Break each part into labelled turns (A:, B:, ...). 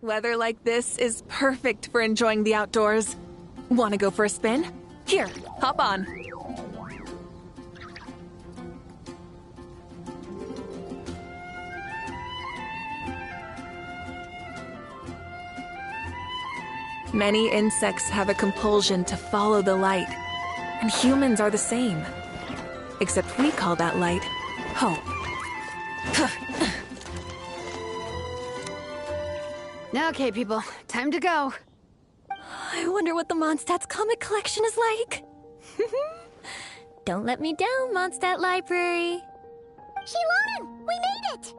A: Weather like this is perfect for enjoying the outdoors. Want to go for a spin? Here, hop on. Many insects have a compulsion to follow the light, and humans are the same. Except we call that light hope.
B: Okay, people, time to go.
C: I wonder what the Mondstadt's comic collection is like. Don't let me down, Mondstadt Library.
D: Shilonen, we made it!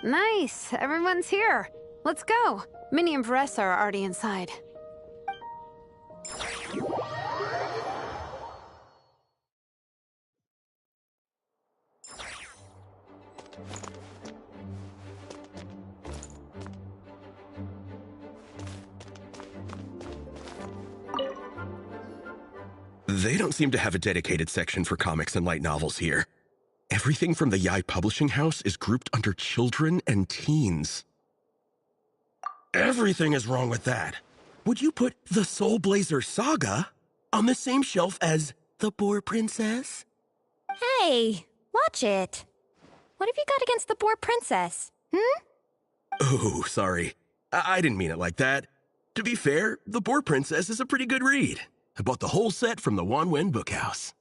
B: Nice, everyone's here. Let's go. Minnie and Vanessa are already inside.
E: They don't seem to have a dedicated section for comics and light novels here. Everything from the P.II. publishing house is grouped under children and teens. Everything is wrong with that. Would you put the Soulblazers saga on the same shelf as The Boar Princess?
C: Hey, watch it. What have you got against the Boar Princess?
E: Oh, sorry. I didn't mean it like that. To be fair, The Boar Princess is a pretty good read. I bought the whole set from the Wanwen Bookhouse.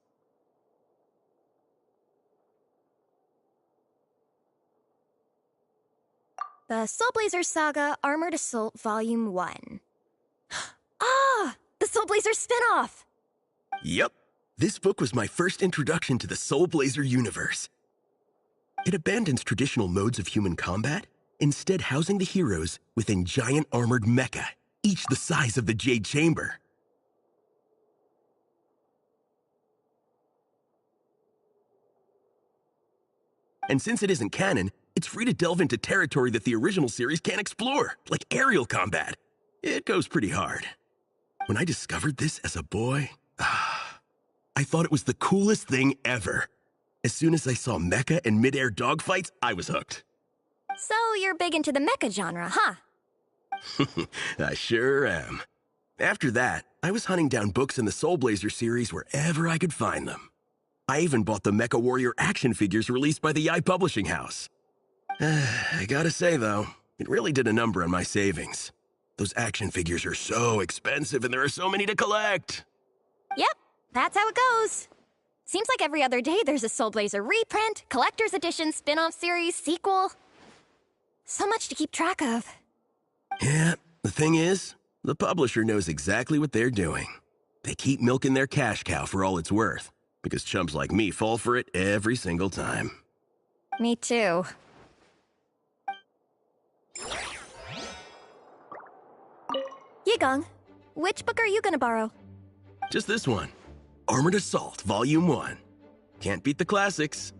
C: The Soulblazers Saga Armored Assault Volume 1. Ah! The Soulblazers spinoff!
E: Yep. This book was my first introduction to the Soulblazer universe. It abandons traditional modes of human combat, instead housing the heroes within giant armored mecha, each the size of the Jade Chamber. And since it isn't canon, it's free to delve into territory that the original series can't explore, like aerial combat. It goes pretty hard. When I discovered this as a boy, I thought it was the coolest thing ever. As soon as I saw mecha and mid-air dogfights, I was hooked.
C: So you're big into the mecha genre, huh?
E: I sure am. After that, I was hunting down books in the Soulblazer series wherever I could find them. I even bought the Mecha Warrior action figures released by the P.II. publishing house. I gotta say, though, it really did a number on my savings. Those action figures are so expensive and there are so many to collect.
C: Yep, that's how it goes. Seems like every other day there's a Soulblazer reprint, collector's edition, spin-off series, sequel. So much to keep track of.
E: Yeah, the thing is, the publisher knows exactly what they're doing. They keep milking their cash cow for all it's worth, because chumps like me fall for it every single time.
C: Me too. Yigong, which book are you gonna borrow?
E: Just this one. Armored Assault, Volume 1. Can't beat the classics.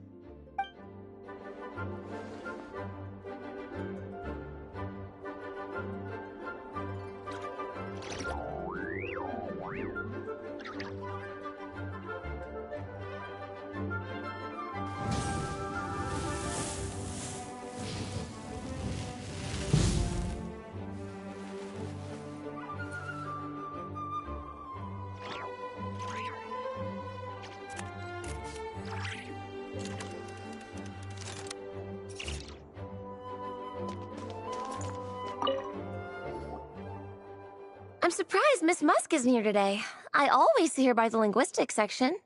C: I'm surprised Miss Musk isn't here today. I always see her by the linguistics section.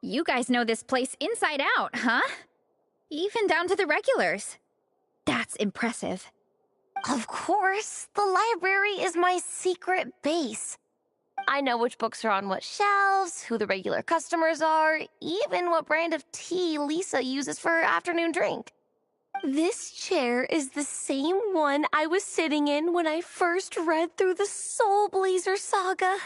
F: You guys know this place inside out, huh? Even down to the regulars. That's impressive.
C: Of course, the library is my secret base. I know which books are on what shelves, who the regular customers are, even what brand of tea Lisa uses for her afternoon drink. This chair is the same one I was sitting in when I first read through the Soulblazer saga.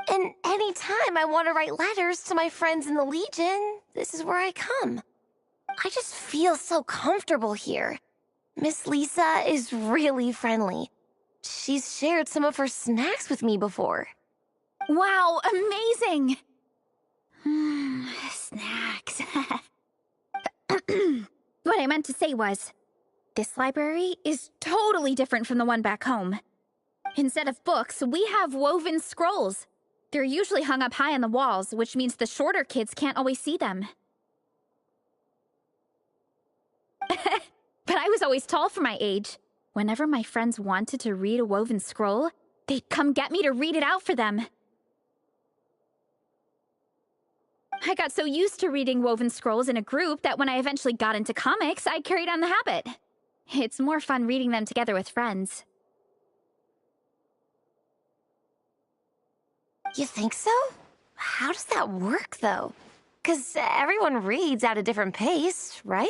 C: And anytime I want to write letters to my friends in the Legion, this is where I come. I just feel so comfortable here. Miss Lisa is really friendly. She's shared some of her snacks with me before.
F: Wow, amazing! Snacks. What I meant to say was, this library is totally different from the one back home. Instead of books, we have woven scrolls. They're usually hung up high on the walls, which means the shorter kids can't always see them. But I was always tall for my age. Whenever my friends wanted to read a woven scroll, they'd come get me to read it out for them. I got so used to reading woven scrolls in a group that when I eventually got into comics, I carried on the habit. It's more fun reading them together with friends.
C: You think so? How does that work, though? 'Cause everyone reads at a different pace, right?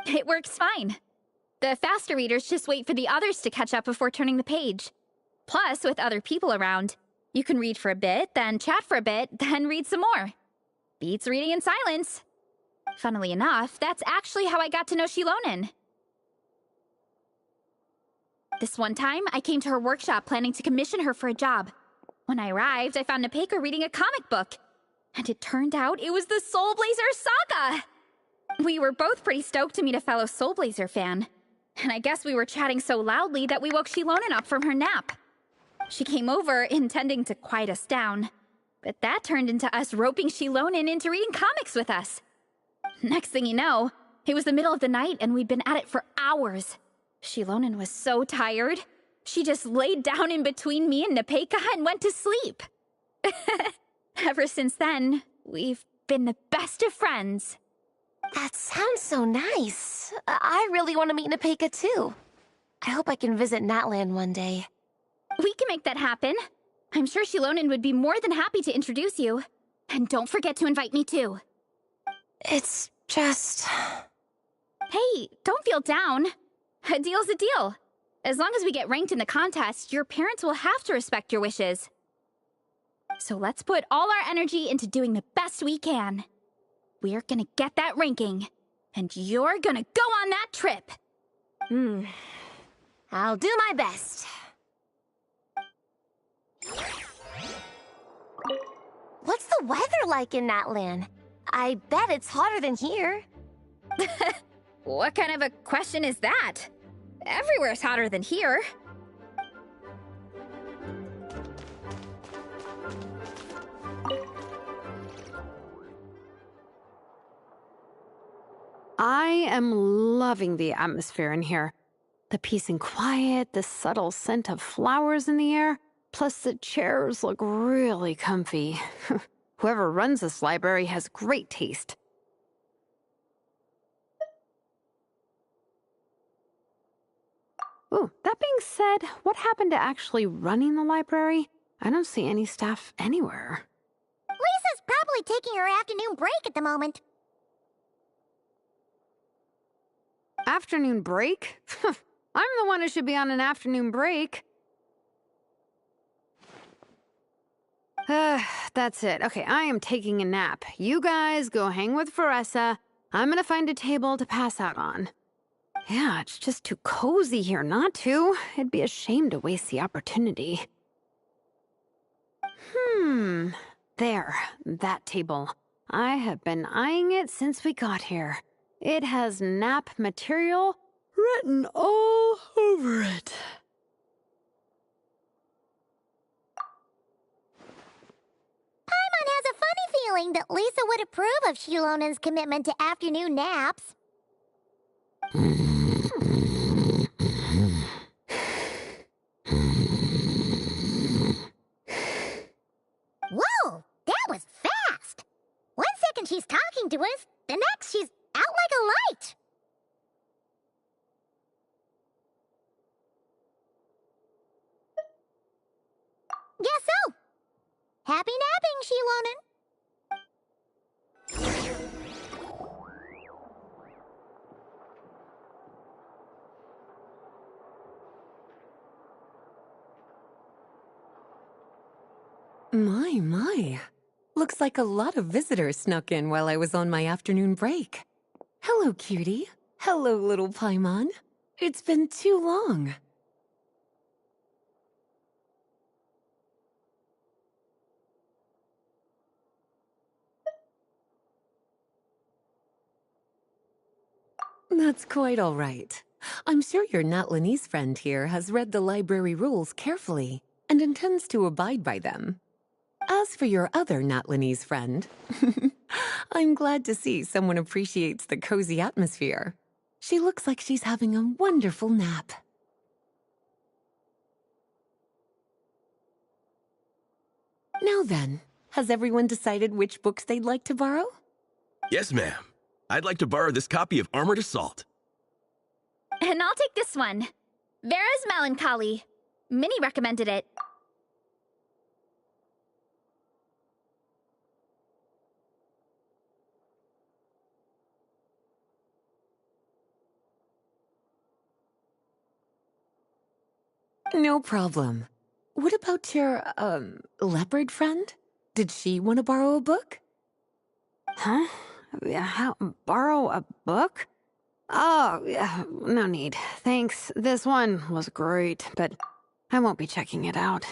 F: It works fine. The faster readers just wait for the others to catch up before turning the page. Plus, with other people around, you can read for a bit, then chat for a bit, then read some more. Beats reading in silence. Funnily enough, that's actually how I got to know Shilonen. This one time, I came to her workshop planning to commission her for a job. When I arrived, I found Nepeka reading a comic book. And it turned out it was the Soulblazers saga! We were both pretty stoked to meet a fellow Soulblazer fan. And I guess we were chatting so loudly that we woke Shilonen up from her nap. She came over intending to quiet us down. But that turned into us roping Shilonen into reading comics with us. Next thing you know, it was the middle of the night and we'd been at it for hours. Shilonen was so tired, she just laid down in between me and Nepeka and went to sleep. Ever since then, we've been the best of friends.
C: That sounds so nice. I really want to meet Nepeka, too. I hope I can visit Natland one day.
F: We can make that happen. I'm sure Shilonen would be more than happy to introduce you. And don't forget to invite me, too.
C: It's just...
F: Hey, don't feel down. A deal's a deal. As long as we get ranked in the contest, your parents will have to respect your wishes. So let's put all our energy into doing the best we can. We're gonna get that ranking, and you're gonna go on that trip.
C: I'll do my best. What's the weather like in Natland? I bet it's hotter than here.
F: What kind of a question is that? Everywhere's hotter than here.
B: I am loving the atmosphere in here. The peace and quiet, the subtle scent of flowers in the air, plus the chairs look really comfy. Whoever runs this library has great taste. Ooh, that being said, what happened to actually running the library? I don't see any staff anywhere.
D: Lisa's probably taking her afternoon break at the moment.
B: Afternoon break? I'm the one who should be on an afternoon break. That's it. Okay, I am taking a nap. You guys go hang with Veressa. I'm gonna find a table to pass out on. Yeah, it's just too cozy here not to. It'd be a shame to waste the opportunity. There, that table. I have been eyeing it since we got here. It has nap material written all over it.
D: Paimon has a funny feeling that Lisa would approve of Shilonen's commitment to afternoon naps. Whoa, that was fast! 1 second she's talking to us, the next she's out like a light. Happy napping, Shilonen.
G: My. Looks like a lot of visitors snuck in while I was on my afternoon break. Hello, cutie. Hello, little Paimon. It's been too long. That's quite all right. I'm sure your Natlanese friend here has read the library rules carefully and intends to abide by them. As for your other Natlanese friend, I'm glad to see someone appreciates the cozy atmosphere. She looks like she's having a wonderful nap. Now then, has everyone decided which books they'd like to borrow?
E: Yes, ma'am. I'd like to borrow this copy of Armored Assault.
F: And I'll take this one. Vera's Melancholy. Minnie recommended it.
G: No problem. What about your, leopard friend? Did she want to borrow a book?
B: Huh? Borrow a book? Oh, yeah, no need. Thanks. This one was great, but I won't be checking it out.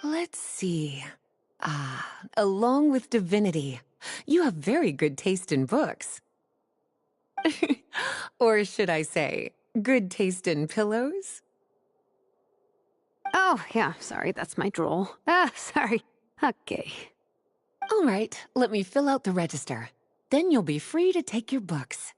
G: Let's see. Along with divinity, you have very good taste in books. Or should I say, good taste in pillows?
B: Oh, yeah, sorry, that's my drool. Sorry. Okay.
G: All right, let me fill out the register. Then you'll be free to take your books.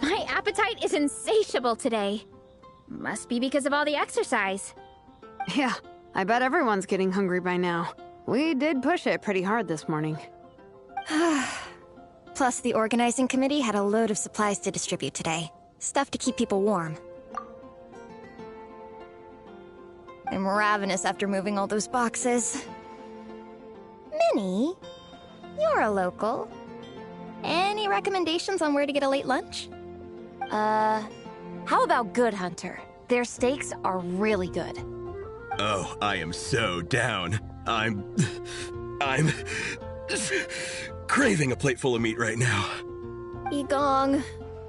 F: My appetite is insatiable today. Must be because of all the exercise.
B: Yeah, I bet everyone's getting hungry by now. We did push it pretty hard this morning.
H: Plus, the organizing committee had a load of supplies to distribute today. Stuff to keep people warm. I'm ravenous after moving all those boxes. Minnie, you're a local. Any recommendations on where to get a late lunch? How about Good Hunter? Their steaks are really good.
E: Oh, I am so down. I'm craving a plate full of meat right now.
H: Igong,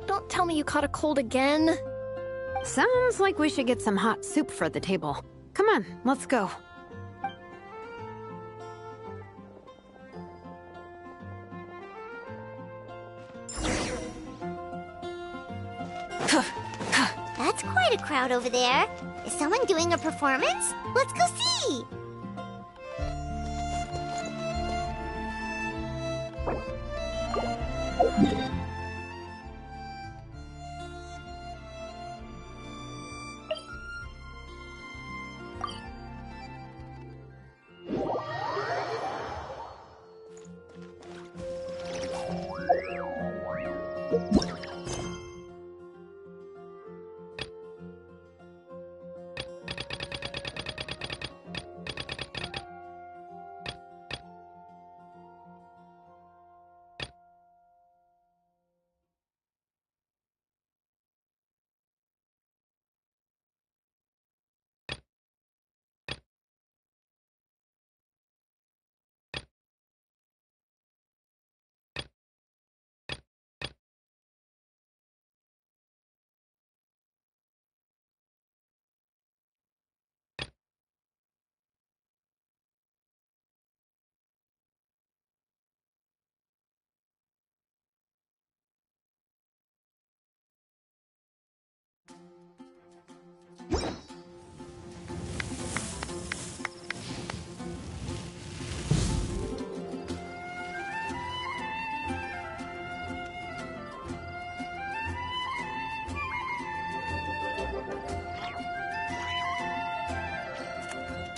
H: don't tell me you caught a cold again.
B: Sounds like we should get some hot soup for the table. Come on, let's go.
D: That's quite a crowd over there. Is someone doing a performance? Let's go see!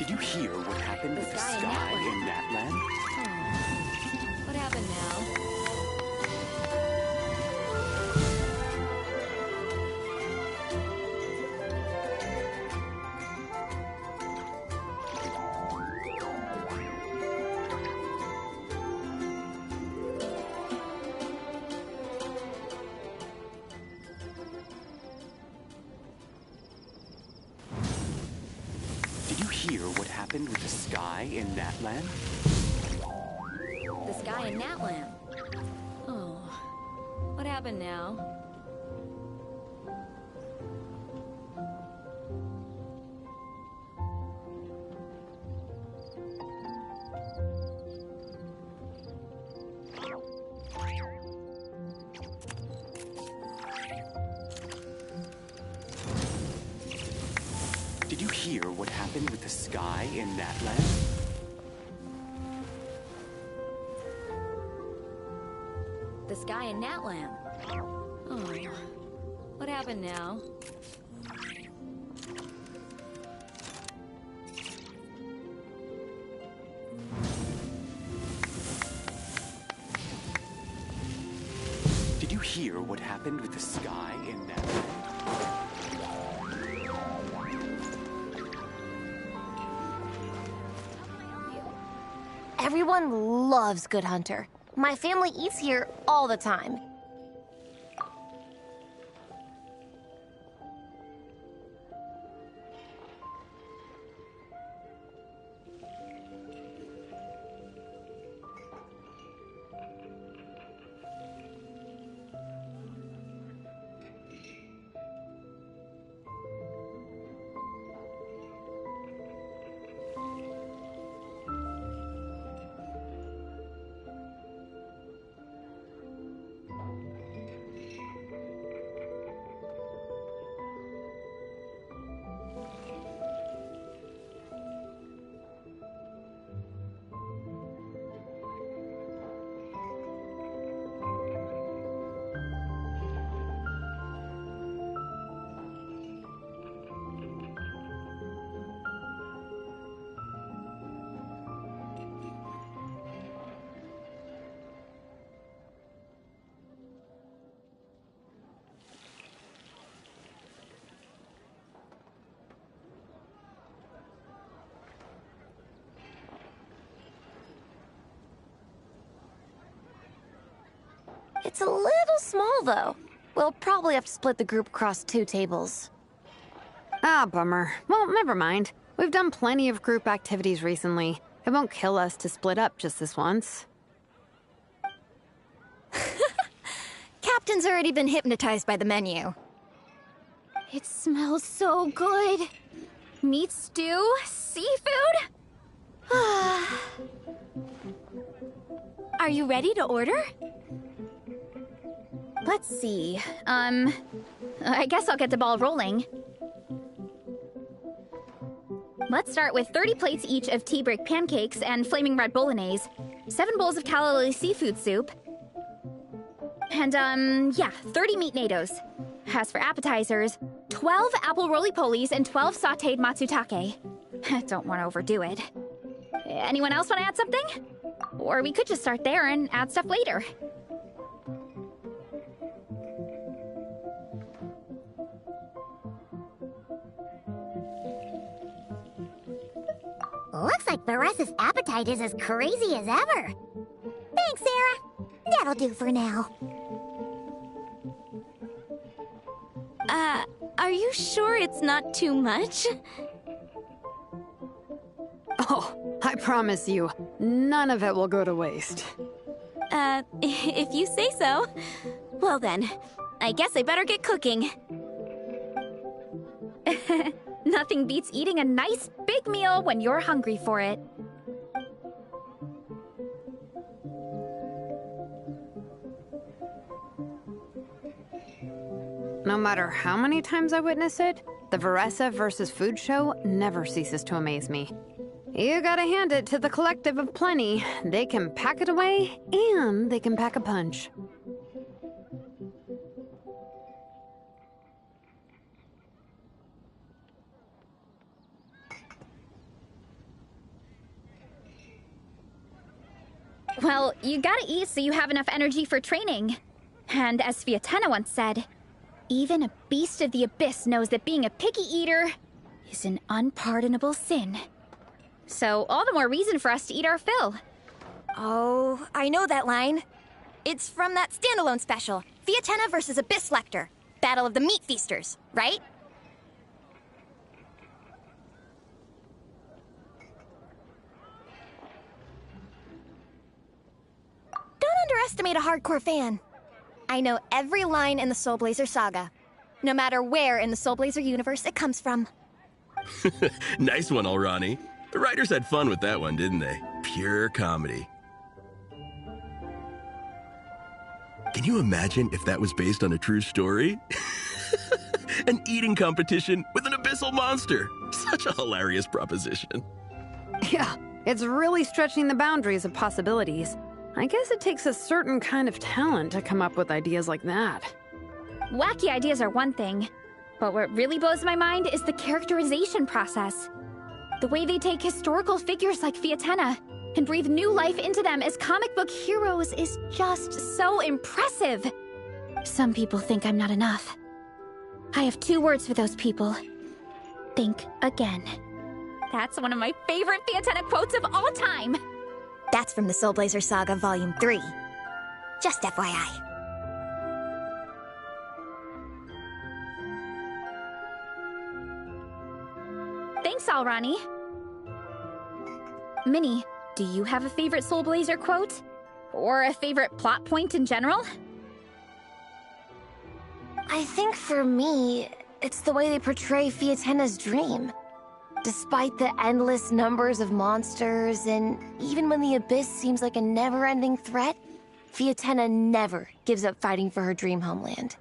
I: Did you hear what happened with the sky in Natland?
H: What happened now?
I: Did you hear what happened with the sky in Natland?
H: The sky in Natland. Oh. What happened now?
I: Did you hear what happened with the sky in Natland?
H: The sky in Natland. Oh. What happened now?
I: Did you hear what happened with the sky in Natland?
C: Everyone loves Good Hunter. My family eats here all the time. It's a little small, though. We'll probably have to split the group across 2 tables.
B: Ah, bummer. Well, never mind. We've done plenty of group activities recently. It won't kill us to split up just this once.
H: Captain's already been hypnotized by the menu.
F: It smells so good. Meat stew? Seafood?
H: Are you ready to order?
F: Let's see. I guess I'll get the ball rolling. Let's start with 30 plates each of tea break pancakes and flaming red bolognese, 7 bowls of calla lily seafood soup, and, 30 meat natos. As for appetizers, 12 apple roly-polies and 12 sauteed matsutake. Don't want to overdo it. Anyone else want to add something? Or we could just start there and add stuff later.
D: Looks like Baressa's appetite is as crazy as ever. Thanks, Sarah. That'll do for now.
H: Are you sure it's not too much?
B: Oh, I promise you, none of it will go to waste.
H: If you say so. Well then, I guess I better get cooking.
F: Nothing beats eating a nice big meal when you're hungry for it.
B: No matter how many times I witness it, the Varessa versus Food show never ceases to amaze me. You gotta hand it to the collective of plenty. They can pack it away, and they can pack a punch.
F: Well, you gotta eat so you have enough energy for training. And as Fiatena once said, even a beast of the abyss knows that being a picky eater is an unpardonable sin. So all the more reason for us to eat our fill.
H: Oh, I know that line. It's from that standalone special, Fiatena versus Abyss Lecter, Battle of the Meat Feasters, right? Don't underestimate a hardcore fan. I know every line in the Soulblazer saga, no matter where in the Soulblazer universe it comes from.
E: Nice one, Alrani. The writers had fun with that one, didn't they? Pure comedy. Can you imagine if that was based on a true story? An eating competition with an abyssal monster. Such a hilarious proposition.
B: Yeah, it's really stretching the boundaries of possibilities. I guess it takes a certain kind of talent to come up with ideas like that.
F: Wacky ideas are one thing, but what really blows my mind is the characterization process. The way they take historical figures like Fiatena and breathe new life into them as comic book heroes is just so impressive. Some people think I'm not enough. I have 2 words for those people. Think again. That's one of my favorite Fiatena quotes of all time.
H: That's from the Soulblazer Saga Volume 3. Just FYI.
F: Thanks, Alrani. Minnie, do you have a favorite Soulblazer quote? Or a favorite plot point in general?
C: I think for me, it's the way they portray Fiatena's dream. Despite the endless numbers of monsters, and even when the Abyss seems like a never-ending threat, Fiatena never gives up fighting for her dream homeland.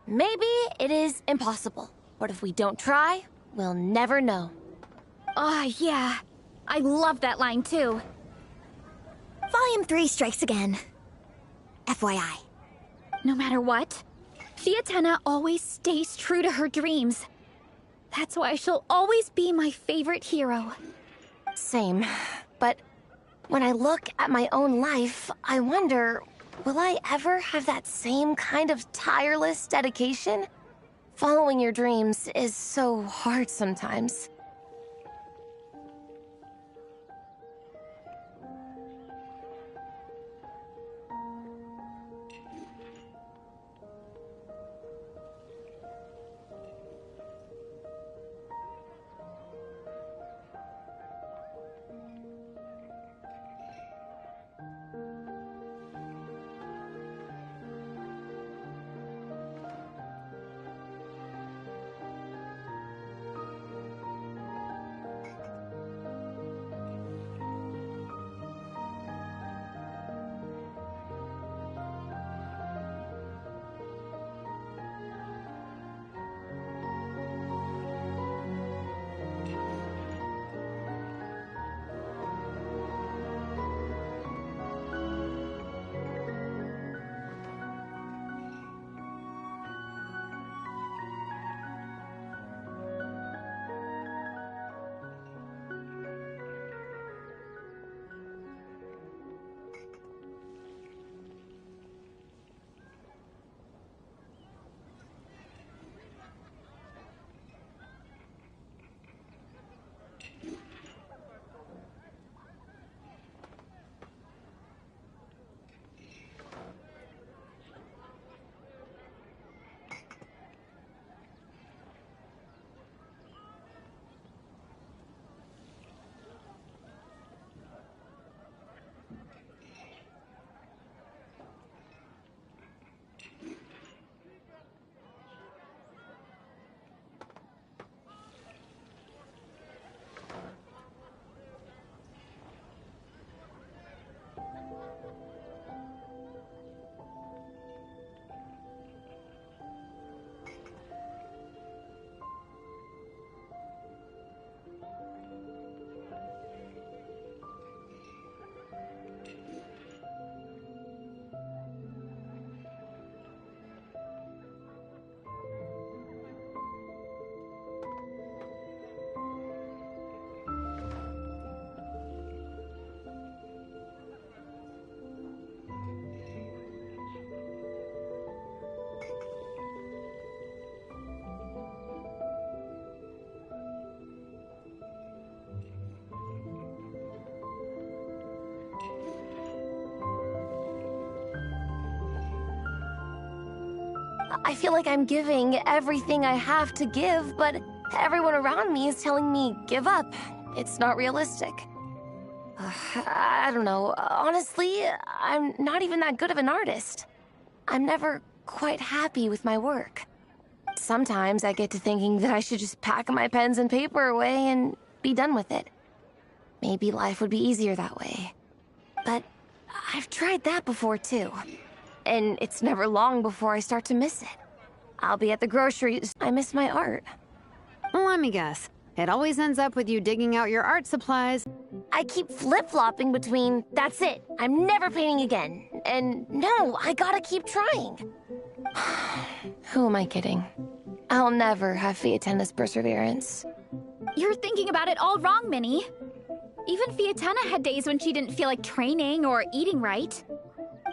C: Maybe it is impossible, but if we don't try, we'll never know.
F: Ah, yeah. I love that line, too.
H: Volume 3 strikes again. FYI.
F: No matter what, Fiatena always stays true to her dreams. That's why she'll always be my favorite hero.
C: Same. But when I look at my own life, I wonder, will I ever have that same kind of tireless dedication? Following your dreams is so hard sometimes. I feel like I'm giving everything I have to give, but everyone around me is telling me, give up. It's not realistic. I don't know. Honestly, I'm not even that good of an artist. I'm never quite happy with my work. Sometimes I get to thinking that I should just pack my pens and paper away and be done with it. Maybe life would be easier that way. But I've tried that before too. And it's never long before I start to miss it. I'll be at the groceries. I miss my art.
B: Let me guess. It always ends up with you digging out your art supplies.
C: I keep flip-flopping between, that's it, I'm never painting again, and no, I gotta keep trying. Who am I kidding? I'll never have Fiatena's perseverance.
F: You're thinking about it all wrong, Minnie. Even Fiatena had days when she didn't feel like training or eating right.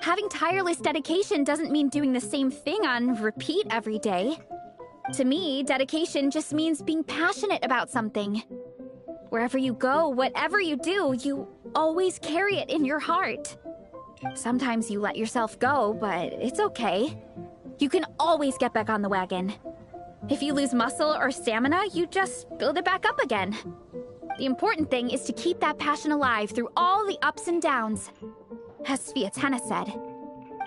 F: Having tireless dedication doesn't mean doing the same thing on repeat every day. To me, dedication just means being passionate about something. Wherever you go, whatever you do, you always carry it in your heart. Sometimes you let yourself go, but it's okay. You can always get back on the wagon. If you lose muscle or stamina, you just build it back up again. The important thing is to keep that passion alive through all the ups and downs. As Fiatena said,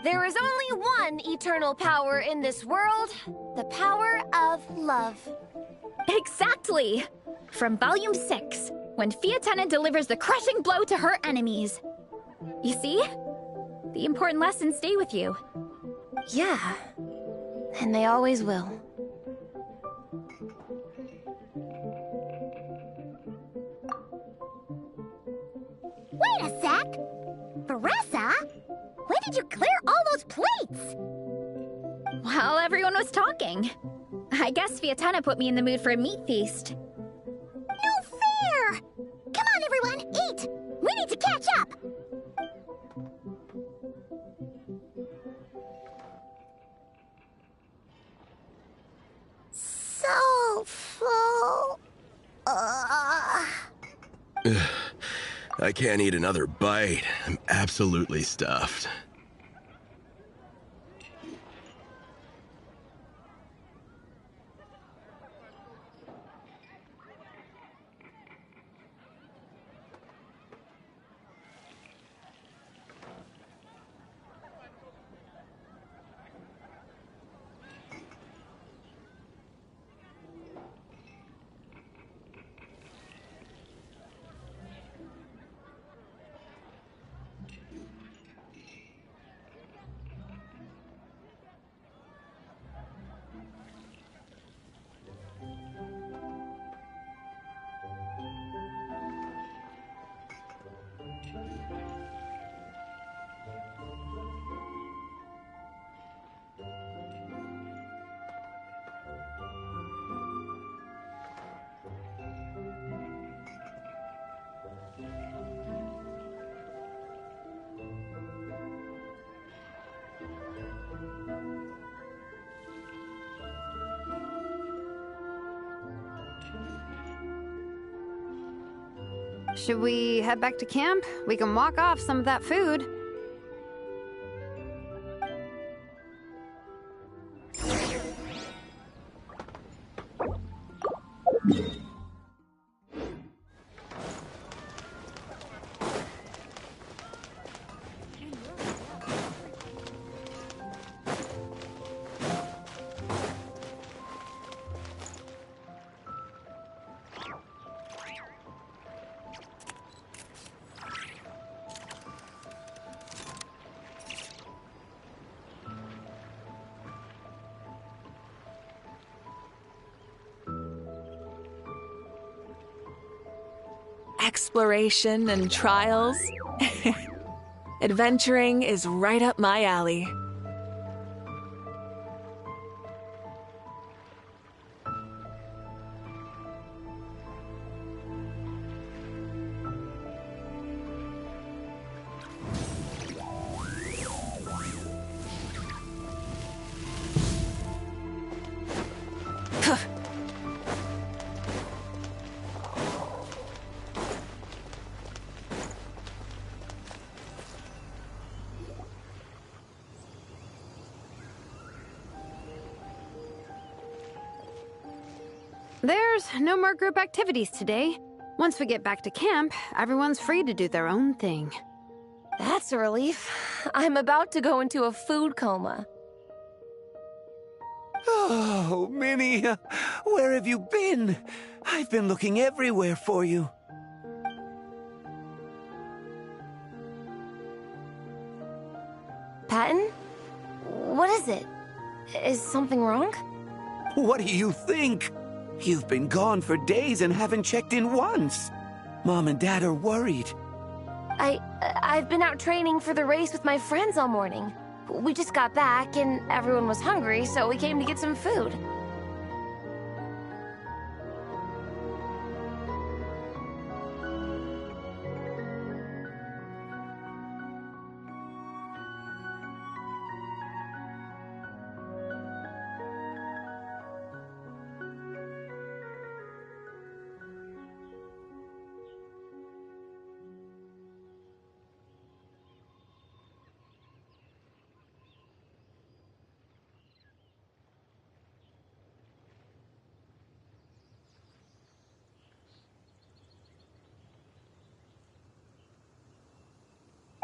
C: there is only one eternal power in this world, the power of love.
F: Exactly! From Volume 6, when Fiatena delivers the crushing blow to her enemies. You see? The important lessons stay with you.
C: Yeah, and they always will.
D: Wait a sec! Beressa? When did you clear all those plates?
F: While everyone was talking. I guess Fiatena put me in the mood for a meat feast.
D: No fair! Come on, everyone, eat! We need to catch up! So full.
E: I can't eat another bite. I'm absolutely stuffed.
B: Should we head back to camp? We can walk off some of that food.
A: Exploration and trials. Adventuring is right up my alley.
B: There's no more group activities today. Once we get back to camp, everyone's free to do their own thing.
C: That's a relief. I'm about to go into a food coma.
J: Oh, Minnie, where have you been? I've been looking everywhere for you.
C: Patton? What is it? Is something wrong?
J: What do you think? You've been gone for days and haven't checked in once. Mom and Dad are worried.
C: I've been out training for the race with my friends all morning. We just got back and everyone was hungry, so we came to get some food.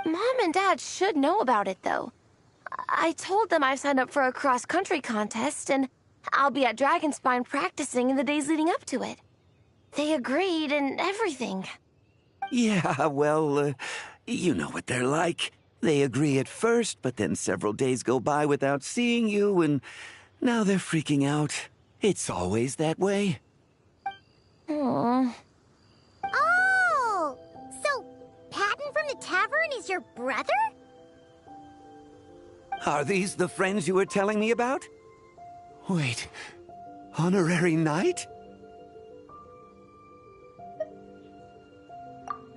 C: Mom and Dad should know about it, though. I told them I signed up for a cross-country contest, and I'll be at Dragonspine practicing in the days leading up to it. They agreed and everything.
J: Yeah, well, you know what they're like. They agree at first, but then several days go by without seeing you, and now they're freaking out. It's always that way.
C: Aww.
D: Oh! So, Patton from the tavern is your brother?
J: Are these the friends you were telling me about? Wait, honorary knight?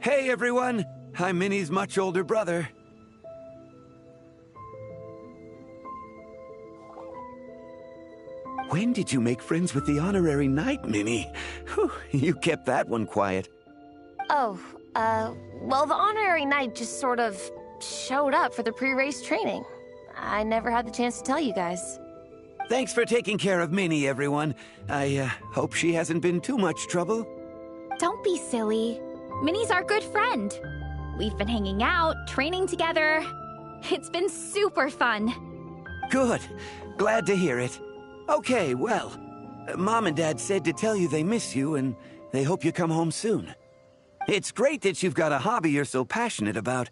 J: Hey everyone, I'm Minnie's much older brother. When did you make friends with the honorary knight, Minnie? Whew, you kept that one quiet.
C: Oh, well, the honorary knight just sort of showed up for the pre-race training. I never had the chance to tell you guys.
J: Thanks for taking care of Minnie, everyone. I hope she hasn't been too much trouble.
F: Don't be silly. Minnie's our good friend. We've been hanging out, training together. It's been super fun.
J: Good. Glad to hear it. Okay, well, Mom and Dad said to tell you they miss you and they hope you come home soon. It's great that you've got a hobby you're so passionate about,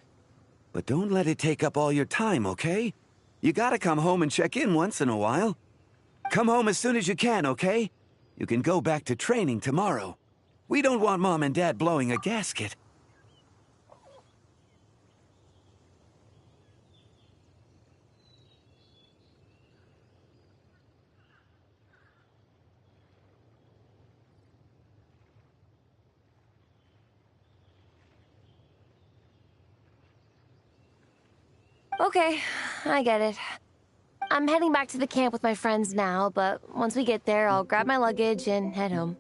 J: but don't let it take up all your time, okay? You gotta come home and check in once in a while. Come home as soon as you can, okay? You can go back to training tomorrow. We don't want Mom and Dad blowing a gasket.
C: Okay, I get it. I'm heading back to the camp with my friends now, but once we get there, I'll grab my luggage and head home.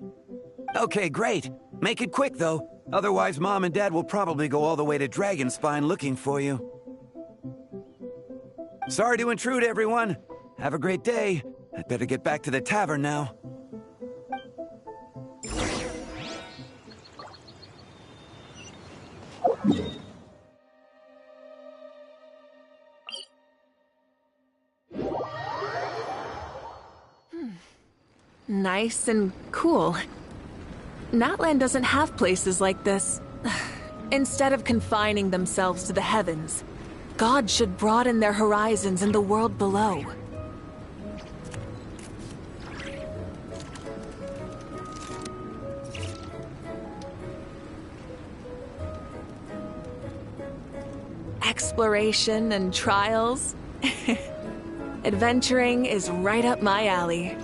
J: Okay, great. Make it quick, though. Otherwise, Mom and Dad will probably go all the way to Dragonspine looking for you. Sorry to intrude, everyone. Have a great day. I'd better get back to the tavern now.
A: Nice and cool. Natland doesn't have places like this. Instead of confining themselves to the heavens, God should broaden their horizons in the world below. Exploration and trials. Adventuring is right up my alley.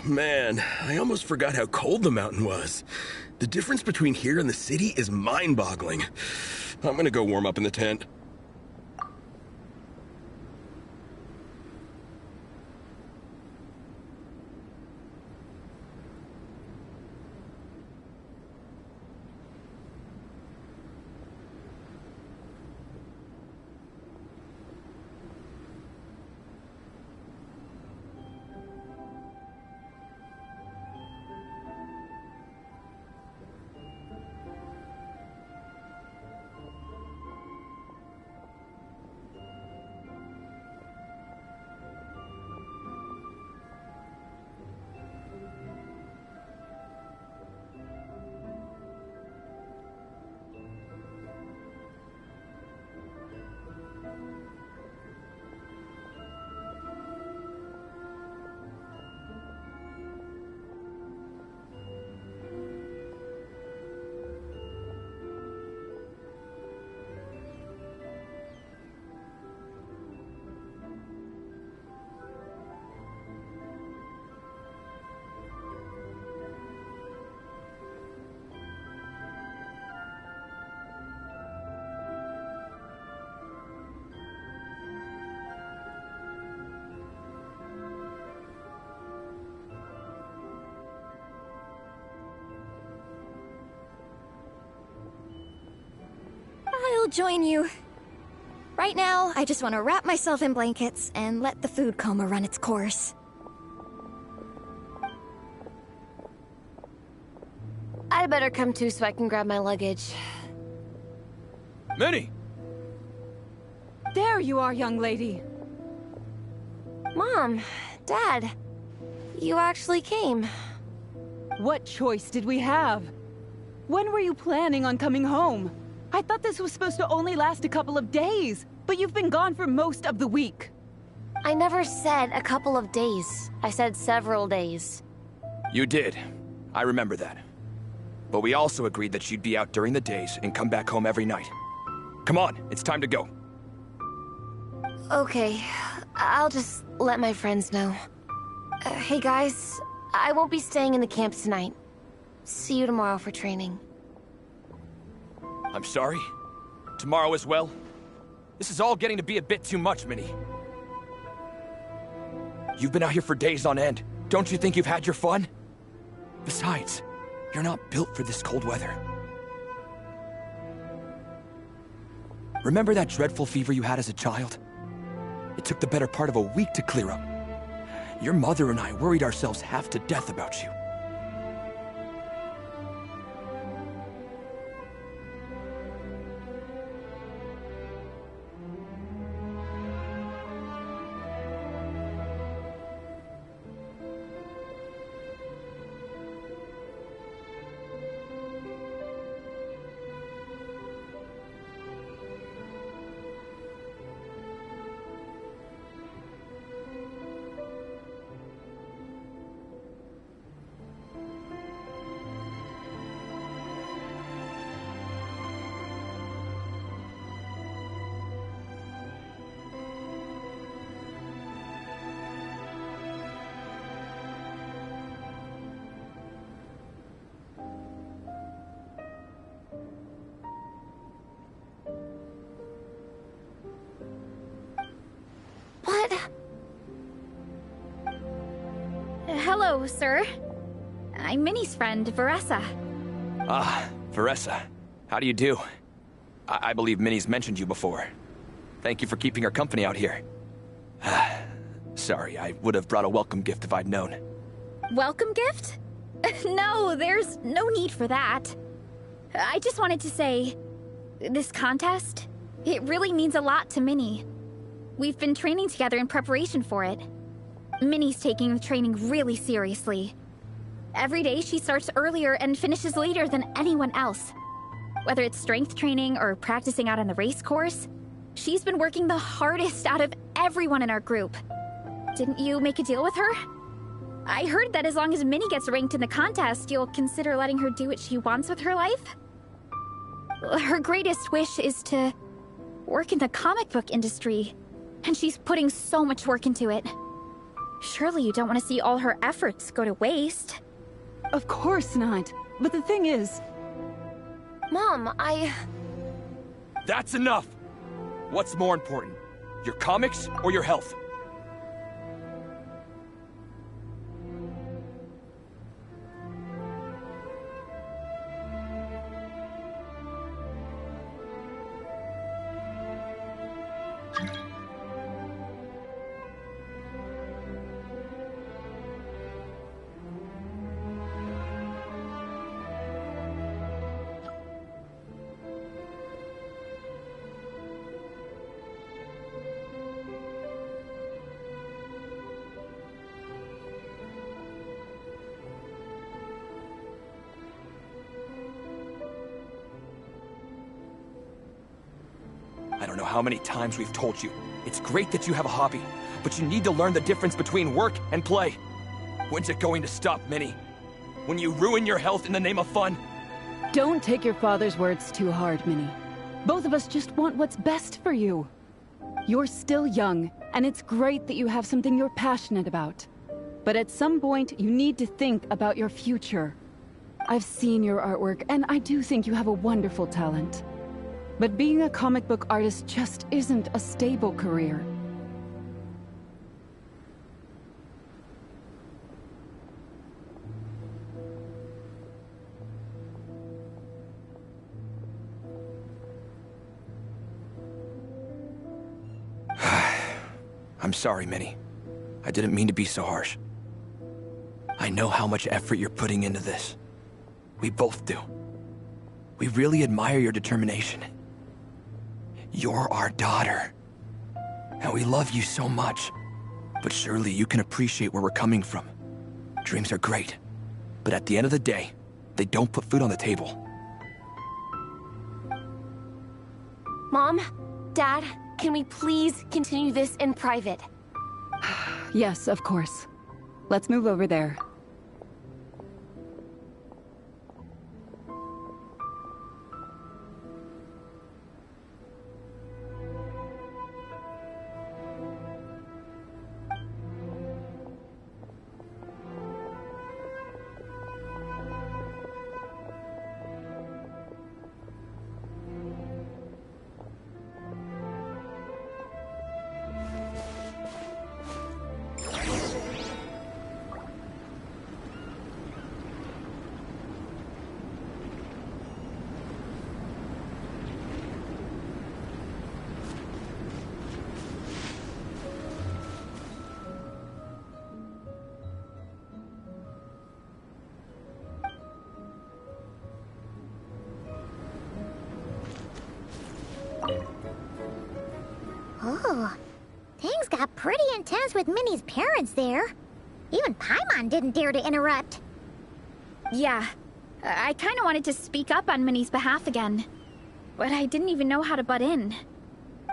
E: Man, I almost forgot how cold the mountain was. The difference between here and the city is mind-boggling. I'm gonna go warm up in the tent.
H: I'll join you. Right now, I just want to wrap myself in blankets and let the food coma run its course.
C: I'd better come too so I can grab my luggage.
K: Minnie!
L: There you are, young lady.
C: Mom, Dad, you actually came.
L: What choice did we have? When were you planning on coming home? I thought this was supposed to only last a couple of days, but you've been gone for most of the week.
C: I never said a couple of days. I said several days.
K: You did. I remember that. But we also agreed that you'd be out during the days and come back home every night. Come on, it's time to go.
C: Okay, I'll just let my friends know. Hey guys, I won't be staying in the camp tonight. See you tomorrow for training.
K: I'm sorry. Tomorrow as well. This is all getting to be a bit too much, Minnie. You've been out here for days on end. Don't you think you've had your fun? Besides, you're not built for this cold weather. Remember that dreadful fever you had as a child? It took the better part of a week to clear up. Your mother and I worried ourselves half to death about you.
F: Hello, sir. I'm Minnie's friend, Veressa.
K: Ah, Veressa. How do you do? I believe Minnie's mentioned you before. Thank you for keeping her company out here. Sorry, I would have brought a welcome gift if I'd known.
F: Welcome gift? No, there's no need for that. I just wanted to say, this contest, it really means a lot to Minnie. We've been training together in preparation for it. Minnie's taking the training really seriously. Every day she starts earlier and finishes later than anyone else. Whether it's strength training or practicing out on the race course, she's been working the hardest out of everyone in our group. Didn't you make a deal with her? I heard that as long as Minnie gets ranked in the contest, you'll consider letting her do what she wants with her life? Her greatest wish is to work in the comic book industry, and she's putting so much work into it. Surely you don't want to see all her efforts go to waste.
L: Of course not. But the thing is...
C: Mom,
K: That's enough! What's more important? Your comics or your health? I don't know how many times we've told you. It's great that you have a hobby, but you need to learn the difference between work and play. When's it going to stop, Minnie? When you ruin your health in the name of fun?
L: Don't take your father's words too hard, Minnie. Both of us just want what's best for you. You're still young, and it's great that you have something you're passionate about. But at some point, you need to think about your future. I've seen your artwork, and I do think you have a wonderful talent. But being a comic book artist just isn't a stable career.
K: I'm sorry, Minnie. I didn't mean to be so harsh. I know how much effort you're putting into this. We both do. We really admire your determination. You're our daughter. And we love you so much. But surely you can appreciate where we're coming from. Dreams are great. But at the end of the day, they don't put food on the table.
C: Mom, Dad, can we please continue this in private?
L: Yes, of course. Let's move over there.
D: Oh, things got pretty intense with Minnie's parents there. Even Paimon didn't dare to interrupt.
F: Yeah, I kind of wanted to speak up on Minnie's behalf again. But I didn't even know how to butt in.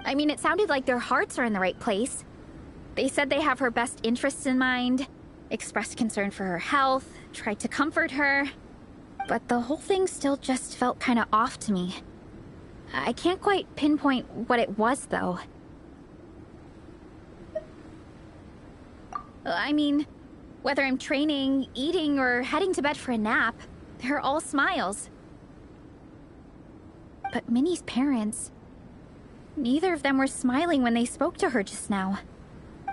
F: I mean, it sounded like their hearts are in the right place. They said they have her best interests in mind, expressed concern for her health, tried to comfort her. But the whole thing still just felt kind of off to me. I can't quite pinpoint what it was, though. I mean, whether I'm training, eating, or heading to bed for a nap, they're all smiles. But Minnie's parents... neither of them were smiling when they spoke to her just now.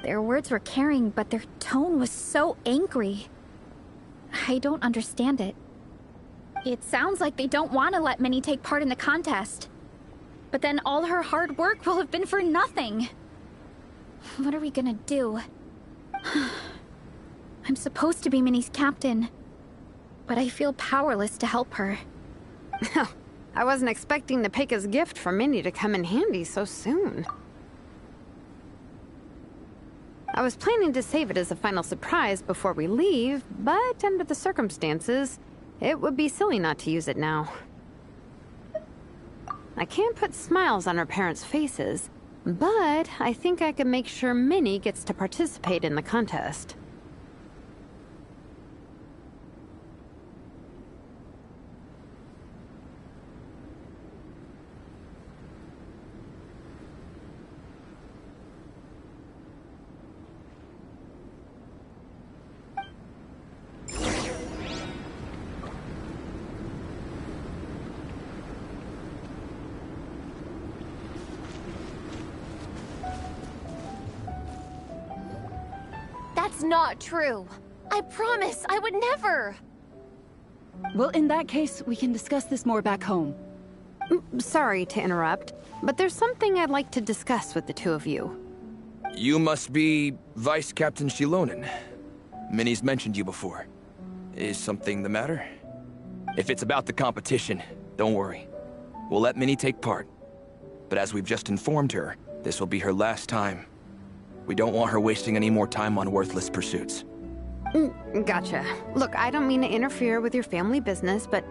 F: Their words were caring, but their tone was so angry. I don't understand it. It sounds like they don't want to let Minnie take part in the contest. But then all her hard work will have been for nothing. What are we gonna do? I'm supposed to be Minnie's captain, but I feel powerless to help her.
B: I wasn't expecting the Peka's gift for Minnie to come in handy so soon. I was planning to save it as a final surprise before we leave, but under the circumstances, it would be silly not to use it now. I can't put smiles on her parents' faces, but I think I can make sure Minnie gets to participate in the contest.
C: That's not true. I promise, I would never.
L: Well, in that case, we can discuss this more back home.
B: Sorry to interrupt, but there's something I'd like to discuss with the two of you.
K: You must be Vice Captain Shilonen. Minnie's mentioned you before. Is something the matter? If it's about the competition, don't worry. We'll let Minnie take part. But as we've just informed her, this will be her last time. We don't want her wasting any more time on worthless pursuits.
B: Gotcha. Look, I don't mean to interfere with your family business, but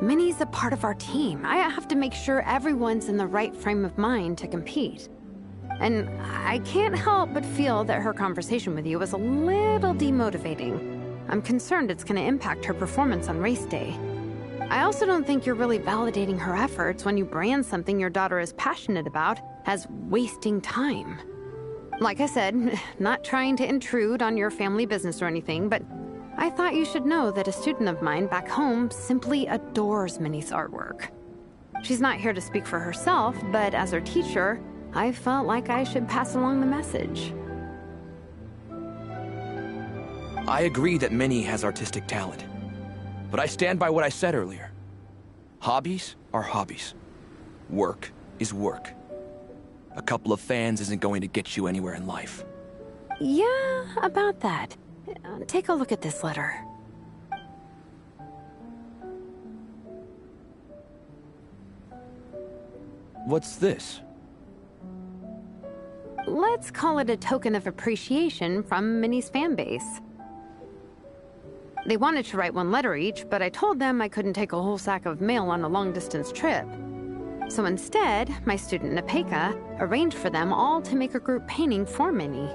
B: Minnie's a part of our team. I have to make sure everyone's in the right frame of mind to compete. And I can't help but feel that her conversation with you was a little demotivating. I'm concerned it's going to impact her performance on race day. I also don't think you're really validating her efforts when you brand something your daughter is passionate about as wasting time. Like I said, not trying to intrude on your family business or anything, but I thought you should know that a student of mine back home simply adores Minnie's artwork. She's not here to speak for herself, but as her teacher, I felt like I should pass along the message.
K: I agree that Minnie has artistic talent. But I stand by what I said earlier. Hobbies are hobbies. Work is work. A couple of fans isn't going to get you anywhere in life.
B: Yeah, about that. Take a look at this letter.
K: What's this?
B: Let's call it a token of appreciation from Minnie's fan base. They wanted to write one letter each, but I told them I couldn't take a whole sack of mail on a long-distance trip. So instead, my student Nepeka arranged for them all to make a group painting for Minnie.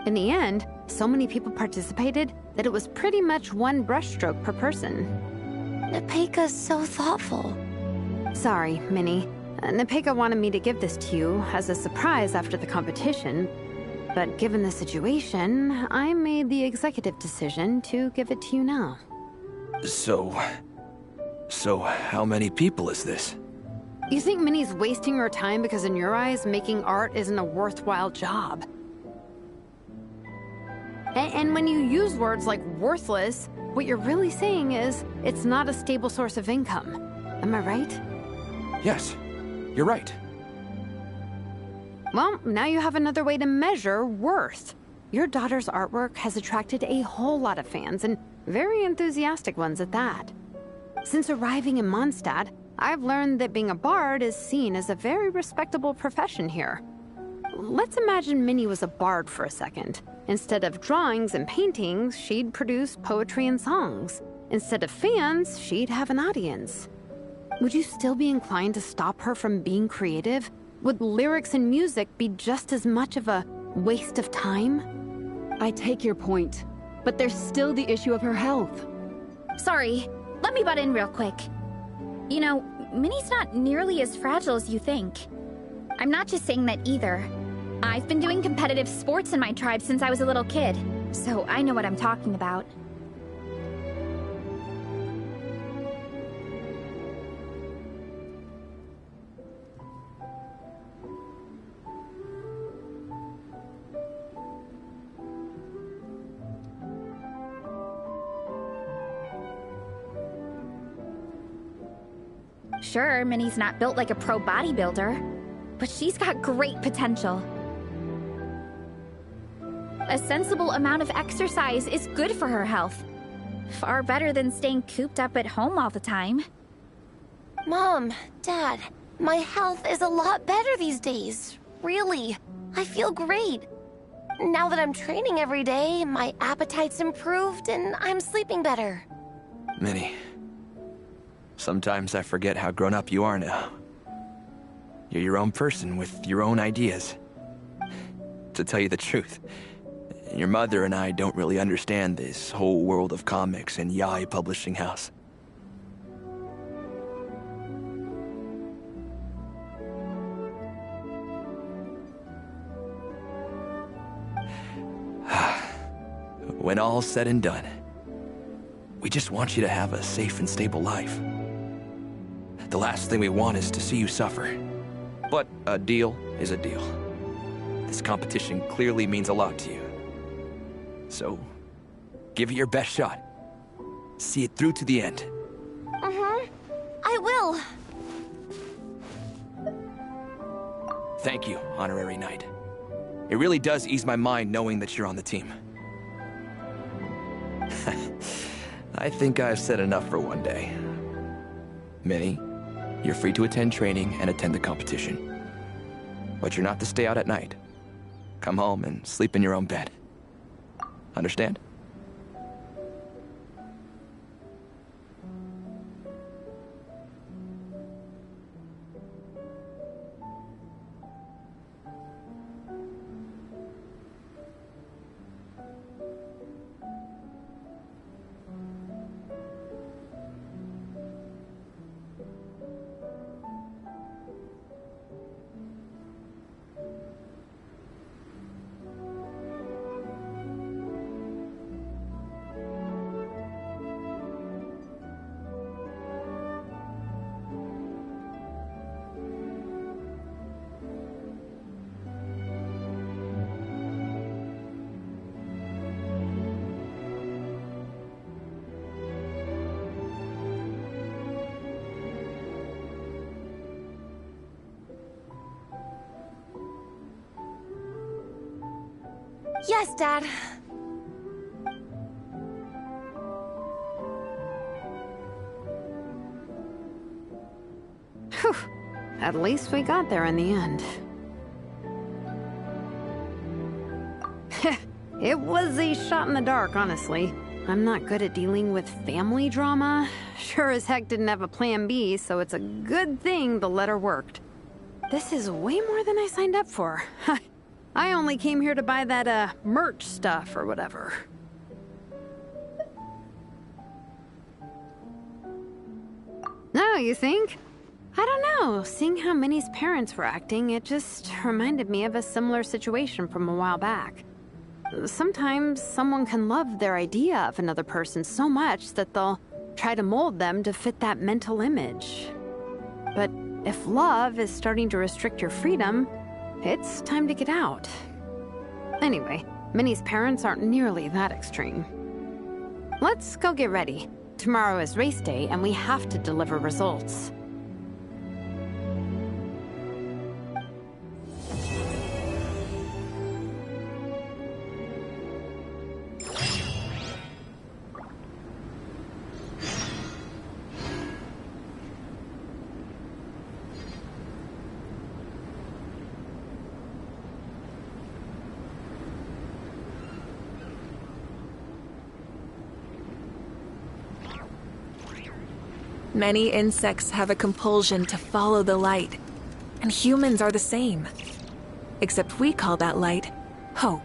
B: In the end, so many people participated that it was pretty much one brushstroke per person.
C: Nepeka's so thoughtful.
B: Sorry, Minnie. Nepeka wanted me to give this to you as a surprise after the competition, but given the situation, I made the executive decision to give it to you now.
K: So how many people is this?
B: You think Minnie's wasting her time because in your eyes, making art isn't a worthwhile job? And when you use words like worthless, what you're really saying is it's not a stable source of income. Am I right?
K: Yes, you're right.
B: Well, now you have another way to measure worth. Your daughter's artwork has attracted a whole lot of fans, and very enthusiastic ones at that. Since arriving in Mondstadt, I've learned that being a bard is seen as a very respectable profession here. Let's imagine Minnie was a bard for a second. Instead of drawings and paintings, she'd produce poetry and songs. Instead of fans, she'd have an audience. Would you still be inclined to stop her from being creative? Would lyrics and music be just as much of a waste of time?
L: I take your point, but there's still the issue of her health.
F: Sorry, let me butt in real quick. You know, Minnie's not nearly as fragile as you think. I'm not just saying that either. I've been doing competitive sports in my tribe since I was a little kid, so I know what I'm talking about. Sure, Minnie's not built like a pro bodybuilder, but she's got great potential. A sensible amount of exercise is good for her health. Far better than staying cooped up at home all the time.
C: Mom, Dad, my health is a lot better these days. Really, I feel great. Now that I'm training every day, my appetite's improved and I'm sleeping better.
K: Minnie, sometimes I forget how grown up you are now. You're your own person with your own ideas. To tell you the truth, your mother and I don't really understand this whole world of comics and Yaoi Publishing House. When all's said and done, we just want you to have a safe and stable life. The last thing we want is to see you suffer. But a deal is a deal. This competition clearly means a lot to you. So, give it your best shot. See it through to the end.
H: I will.
K: Thank you, Honorary Knight. It really does ease my mind knowing that you're on the team. I think I've said enough for one day. Minnie, you're free to attend training and attend the competition. But you're not to stay out at night. Come home and sleep in your own bed. Understand?
H: Yes, Dad.
B: Whew. At least we got there in the end. It was a shot in the dark, honestly. I'm not good at dealing with family drama. Sure as heck didn't have a plan B, so it's a good thing the letter worked. This is way more than I signed up for. I only came here to buy that, merch stuff or whatever. No, you think? I don't know. Seeing how Minnie's parents were acting, it just reminded me of a similar situation from a while back. Sometimes someone can love their idea of another person so much that they'll try to mold them to fit that mental image. But if love is starting to restrict your freedom, it's time to get out. Anyway, Minnie's parents aren't nearly that extreme. Let's go get ready. Tomorrow is race day, and we have to deliver results.
A: Many insects have a compulsion to follow the light, and humans are the same. Except we call that light hope.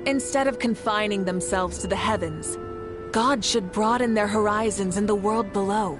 A: Instead of confining themselves to the heavens, God should broaden their horizons in the world below.